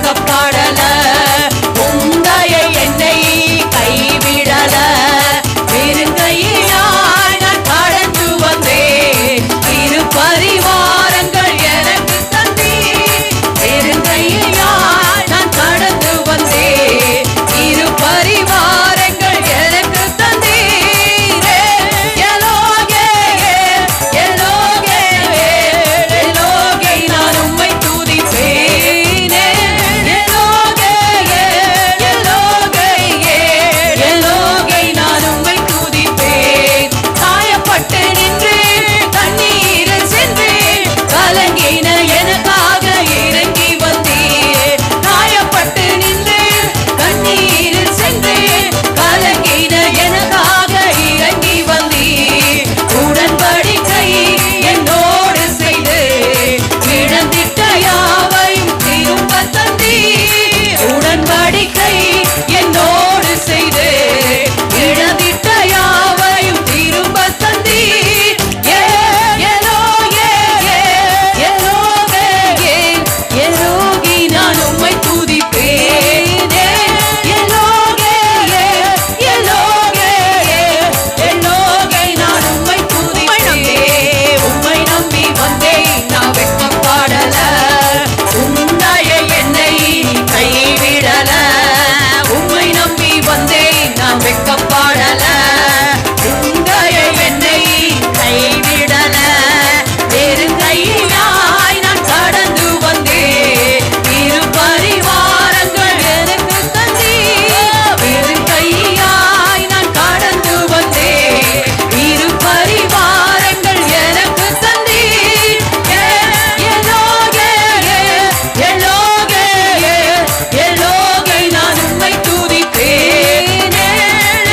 வெட்கப்படல, உந்தைய என்னை கைவிடல. வெறுங்கையாய் நான் கடந்து வந்தேன், இரு பரிவாரங்கள் எனக்கு தந்தீர். வெறுங்கையாய் நான் கடந்து வந்தேன், இரு பரிவாரங்கள் எனக்கு தந்தீர். எலோகே எலோகே எலோகே நான் உம்மை துதிப்பேன். எலோகே எலோகே எலோகே நான் உம்மை துதிப்பேன். காயப்பட்டு நின்று கண்ணீரில் சென்று கலங்கின எனக்காக இறங்கி வந்தீர். காயப்பட்டு நின்று கண்ணீரில் சென்று கலங்கின எனக்காக இறங்கி வந்தீர். உடன்படிக்கை என்னோடு செய்து இழந்திட்ட யாவையும் திரும்ப தந்தீர். உடன்படிக்கை என்னோடு செய்து இழந்திட்ட யாவையும் திரும்ப தந்தீர். எலோகே எலோகே எலோகி நான் உம்மை துதிப்பேன். எலோகே எலோகே எலோகே நான் உம்மை துதிப்பேன். உம்மை நம்பி வந்தேன் நான் வெட்கப்படல, உந்தைய என்னை கைவிடல. உம்மை நம்பி வந்தேன் நான் வெட்கப்படல, உந்தைய என்னை கைவிடல. வெறுங்கையாய் நான் கடந்து வந்தேன், இரு பரிவாரங்கள் எனக்கு தந்தீர். வெறுங்கையாய் நான் கடந்து வந்தேன், இரு பரிவாரங்கள் எனக்கு தந்தீர். எலோகே எலோகே எலோகே நான் உம்மை துதிப்பேன்.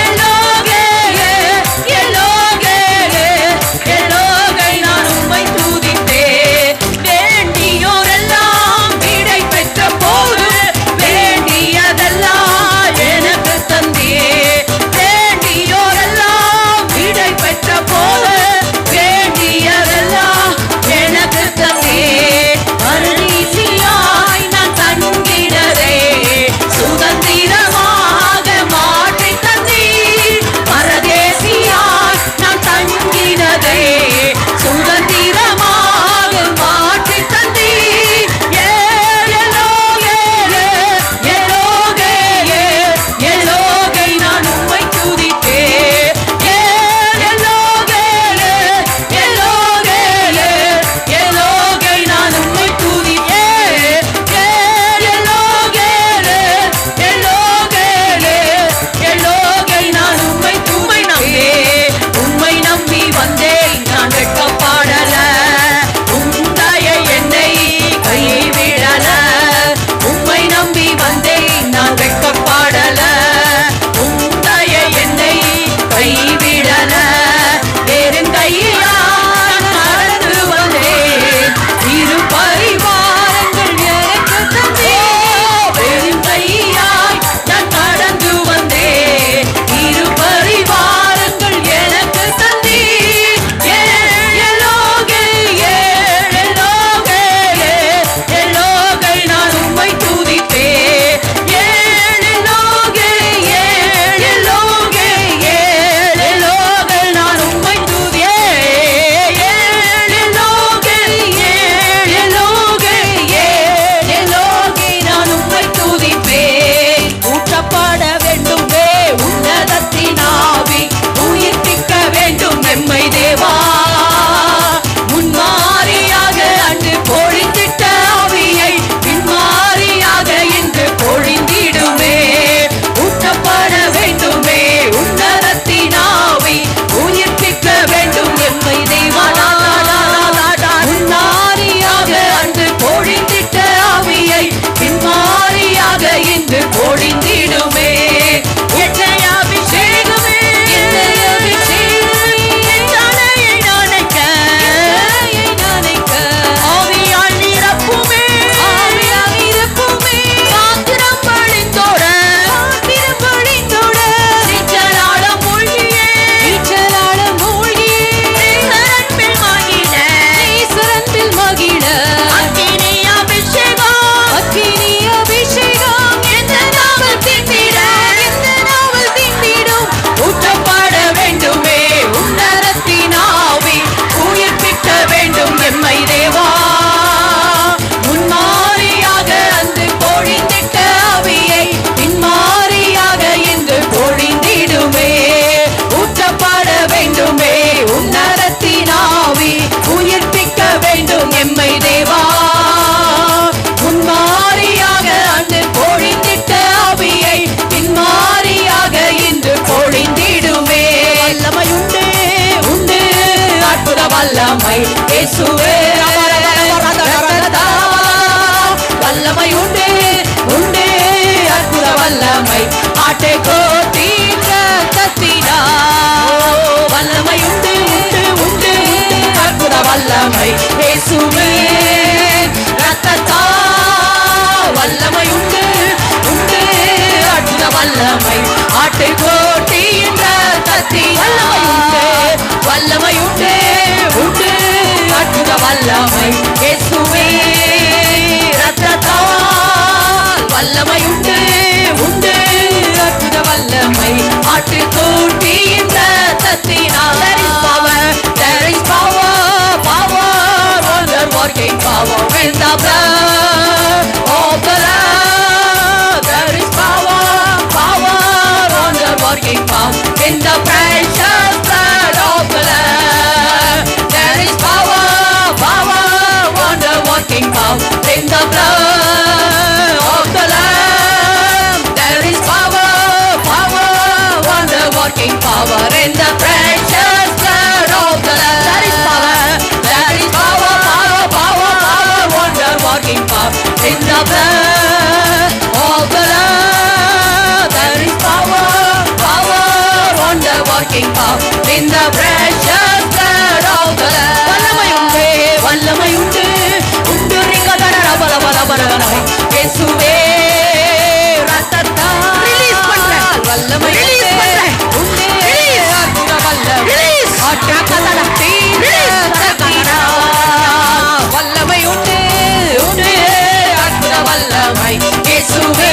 எலோகே எலோகே எலோகே நான் உம்மை துதிப்பேன். வேண்டியோரெல்லாம் விடை பெற்ற போது வேண்டியதெல்லாம் எனக்கு தந்தீர். வேண்டியோரெல்லாம் விடை பெற்ற போது வேண்டியதெல்லாம் எனக்கு தந்தீர். பரதீசியாய் நான் தங்கினதே சுதந்திரமாக மாற்றி தந்தீர். பரதேசியாய் நான் தங்கினதே சுதந்திரமாக மாற்றி தந்தீர். எலோகே எலோகே எலோகே நான் உம்மை துதிப்பேன். எலோகே எலோகே எலோகே நான் உம்மை துதிப்பேன். எலோகே எலோகே எலோகே நான் உம்மை துதிப்பேன். உம்மை நம்பி வந்தேன் நான் வெட்கப்படல, உந்தைய என்னை கைவிடல. உம்மை நம்பி வந்தேன் நான் வெட்கப்படல, உந்தைய என்னை கைவிடல. வெறுங்கையாய் நடந்து வந்தேன், இரு பரிவாரங்கள் எனக்கு தந்தீர். வெறுங்கையாய் நான் கடந்து வந்தேன், இரு பரிவாரங்கள் எனக்கு தந்தீர். எலோகே எலோகே எலோகே நான் உம்மை துதிப்பேன். எலோகே எலோகே எலோகே நான் உம்மை துதிப்பேன். எலோகே எலோகே எலோகே நான் உம்மை துதிப்பேன். ஊற்றப்பட வேண்டுமே உன்னதத்தின் ஆவி, உயிர்ப்பிக்க வேண்டும் எம்மை தேவா. முன்மாரியாக அன்று பொழிந்திட்ட ஆவியை பின்மாரியாக இன்று பொழிந்திடுமே. ஊற்றப்பட வேண்டுமே உன்னதத்தின் ஆவி, உயிர்ப்பிக்க வேண்டும் எம்மை தேவா. முன்மாரியாக அன்று பொழிந்திட்ட ஆவியை பின்மாரியாக இன்று பொழிந்திடுமே. என்னை அபிஷேகமே என்னை அபிஷேகமே என் தலையை நனைக்க ஆவியால் நிரப்புமே. ஆவியால் நிரப்புமே. பாத்திரம் வழிந்தோட நீச்சலாடம் மூழ்கியே நீசரன்பில் மகிழ அக்கினி அபிஷேகம் இயேசுவே வல்லமை உண்டு உண்டு அற்புத வல்லமை ஆட்டுக்கோட்டி ரத்தத்தினா வல்லமை உண்டு உண்டு உண்டு அற்புத வல்லமை இயேசுவே ரத்தத்தா வல்லமை உண்டு உண்டு அற்புத வல்லமை ஆட்டுக்கோட்டியின் ரத்தத்தினா வல்லமை உண்டு உண்டு அற்புத வல்லமை இயேசுவே ரத்தத்தா வல்லமை உண்டு உண்டு அற்புத வல்லமை ஆட்டுக்கோட்டியின் ரத்தத்தினால் there is power power wonder working power in the blood of the Lamb there is power power wonder working power in the precious blood of the Lamb there is power power wonder working power in the blood of the Lamb there is power power wonder working power in the precious blood of the Lamb there is power power power power wonder working power in the blood of the Lamb there is power power wonder working power in the precious blood of the Lamb வல்லமை உண்டு உண்டு ரிங்கதர ரபல பல பலவனமை இயேசுவே ரத்தத்தா release பண்றேன் வல்லமை release பண்றேன் உண்டு அற்புத வல்லமை ரிலீஸ் ஆட்டக்கதல ரிலீஸ் தரகனா வல்லமை உண்டு உண்டு அற்புத வல்லமை இயேசுவே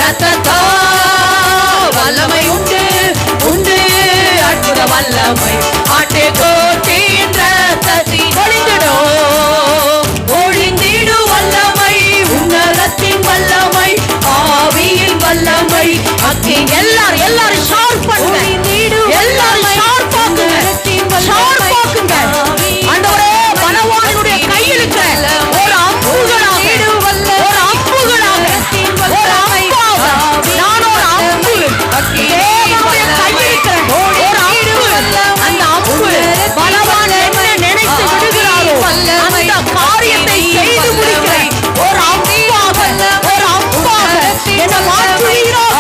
ரத்தத்தா வல்லமை உண்டு உண்டு அற்புத வல்லமை ஆட்டுக்கோட்டியின் ரத்தத்தின் ஒழிந்திடு வல்லமை உன்னதத்தின் வல்லமை ஆவியின் வல்லமை அக்கி எல்லாரும் ஷார்ப் பண்ணுங்க எல்லாரும் ஷார்ப் ஆக்குங்க ஷார்ப் ஆக்குங்க ஆண்டவரே பலவானுடைய கையில் இருக்கிற ஒரு அம்புகளாக ஒரு அம்புகளாக ஒரு அம்பாக நான் ஒரு அம்பு தேவனுடைய கையில் இருக்கிற ஒரு அம்பு அந்த அம்பு பலவான் என்ன நினைத்து விடுகிறாரோ அந்த காரியத்தை செய்து முடிக்கிற ஒரு அம்பாக என்ன மாற்றுவீராக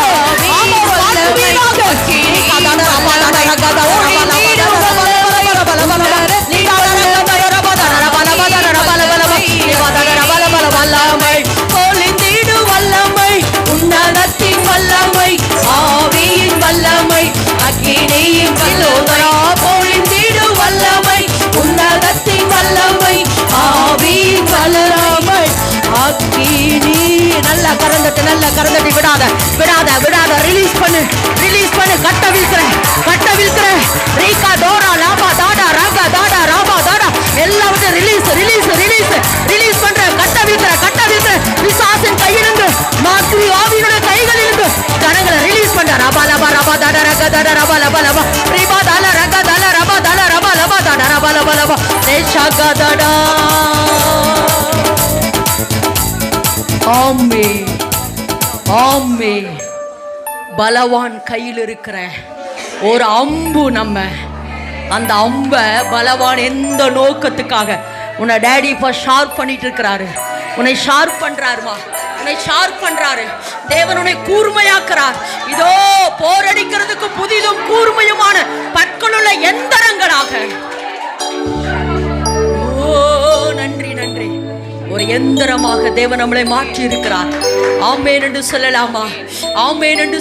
வல்லமை உன்னதத்தின் வல்லமை ஆவியின் வல்லமை அக்கினியின் வல்லமை பொழிந்திடு வல்லமை உன்னதத்தின் வல்லமை ஆவியின் வல்லமை அக்கினி நல்லா கறந்துட்டு விடாத ரிலீஸ் பண்ணு கட்ட வீழ்கிற ரீகா டோரா லாபா தாடா ராகா தாடா ராபா தாடா எல்லாவற்றையும் ரிலீஸ் பண்ற கட்ட வீழ்கிற பிசாசின் கையிலிருந்து மாற்றி ஆவியினுடைய கைகளிலிருந்து ஜனங்களை ரிலீஸ் பண்ற ரபா லபா ரபா தாடா ரகா தாடா ரபா லபா லபா ரீபா தால ரகா தால ரபா தால ரபா லபா தாடா ரபா லபா லபா ரேஷாகா தாடா ஆமே பலவான் கையில் இருக்கிற ஒரு அம்பு நம்ம அந்த அம்பை பலவான் எந்த நோக்கத்துக்காக உன்னை டேடி இப்போ ஷார்ப் பண்ணிட்டு இருக்கிறாரு உன்னை ஷார்ப் பண்றாருமா உன்னை ஷார்ப் பண்றாரு தேவன் உன்னை கூர்மையாக்குறார் இதோ போரடிக்கிறதுக்கு புதிதும் கூர்மையுமான பற்களுள்ள எந்திரங்களாக நன்றி ஒரு எந்திரமாக தேவன் நம்மளை மாற்றி இருக்கிறார் ஆமென் என்று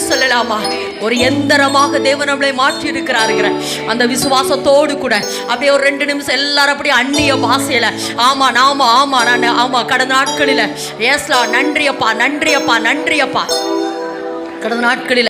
சொல்லலாமா ஒரு எந்திரமாக தேவன் நம்மளை மாற்றி இருக்கிறாருங்கிற அந்த விசுவாசத்தோடு கூட அப்படியே ஒரு 2 நிமிஷம் எல்லாரும் அப்படியே அந்நிய பாஷையில ஆமா கடந்த நாட்களில் ஏஸ்லா நன்றியப்பா கடந்த நாட்களில்